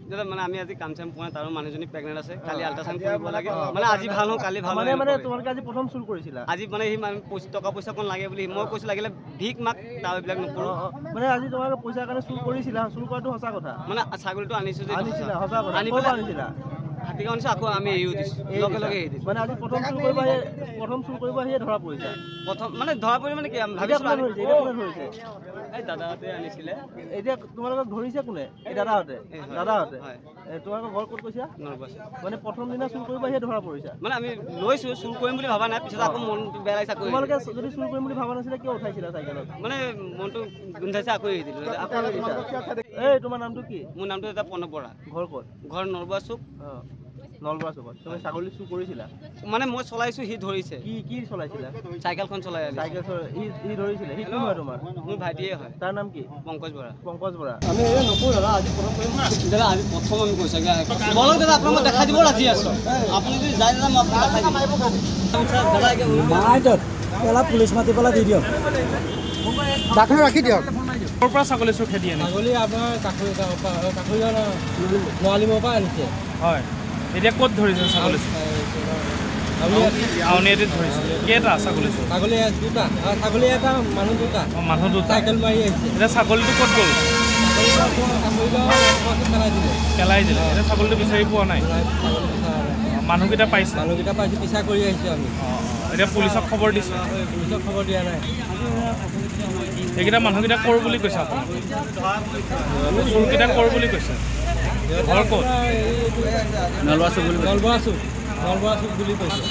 মানে আমি আজি কাম চাম পোৱা তাৰো মানুহজনী প্ৰেগনেন্ট আছে কালি আল্ট্ৰাসাউন্ড কৰিব লাগে মানে আজি ভাল হও কালি ভাল মানে তোমালোকে আজি প্ৰথম চুৰ কৰিছিলা আজি মানে সি টকা পইচা কোন লাগে বুলি মই কৈছো লাগিলে ভিক মাক তাৰ এইবিলাক নকৰো মানে আজি তোমালোকে পইচাৰ কাৰণে চুৰ কৰিছিলা চুৰ কৰাটো সঁচা কথা মানে ছাগলীটো আনিছো যে আনিছিলা সঁচা কথা আনিছিলা হাতীগাঁও আনিছো আকৌ আমি এৰিও দিছো লগে লগে এৰি দিছো মানে আজি প্ৰথম চুৰ কৰিব আহি ধৰা পৰিছা প্ৰথম মানে ধৰা পৰি মানে কি ভাবিছো এই দাদাহঁতে আনিছিলে এতিয়া তোমালোকক ধৰিছে কোনে এই দাদাহঁতে তোমালোকৰ ঘৰ ক'ত কৈছা মানে প্ৰথম দিনা চুৰ কৰিব আহি ধৰা পৰিছা মানে আমি লৈছো চুৰ কৰিম বুলি ভাবা নাই পিছত আকৌ মনটো বেয়া লাগিছে তোমালোকে যদি চুৰ কৰিম বুলি ভাবা নাছিলে কিয় উঠাইছিলা চাইকেলত মানে মনটো গোন্ধাইছে আকৌ এৰি দিলো এই তোমাৰ নামটো কি মোৰ নামটো এটা প্ৰণৱ বৰা ঘৰ ক'ত ঘৰ নলবৰা চুক নলবৰা চুকত তুমি ছাগলী চুৰ কৰিছিলা মানে মই চলাইছো সি ধৰিছে কি চলাইছিলা চাইকেলখন চলাই চাইকেল সি ধৰিছিলে সি কোন হয় তোমাৰ মোৰ ভাইটিয়ে হয় তাৰ নাম কি পংকজ বৰা আমি নকৰো দাদা আজি প্ৰথম কৰিম দাদা আজি প্ৰথম আমি কৈছো বলক দাদা আপোনাক মই দেখাই দিব ৰাজি আছো আপুনি যদি যায় দাদা মই আপোনাক দেখাই দিম দাদা পুলিচ মাতি পেলাই দি দিয়ক ডাকখন ৰাখি দিয়ক ক'ৰ পৰা ছাগলী চুৰ খেদি আনিছে ছাগলী আপোনাৰ কাষৰী নোৱালিমৰ পৰা আনিছে হয় এতিয়া ক'ত ধৰিছে ছাগলী চুৰ আউনীআটীত ধৰিছে কেইটা ছাগলী চুৰ ছাগলী দুটা ছাগলী এটা মানুহ দুটা চাইকেল মাৰি আহিছে এতিয়া ছাগলীটো ক'ত গ'ল পেলাই দিলে এতিয়া ছাগলীটো বিচাৰি পোৱা নাই মানুহকেইটা পাইছে পিছা কৰি আহিছোঁ আমি এতিয়া পুলিচক খবৰ দিছে পুলিচক খবৰ দিয়া নাই সেইকেইটা মানুহকেইটা কৰ বুলি কৈছে আপুনি চোৰকেইটা কৰ বুলি কৈছে ঘৰ ক'ত নলবৰা চুক বুলি কৈছে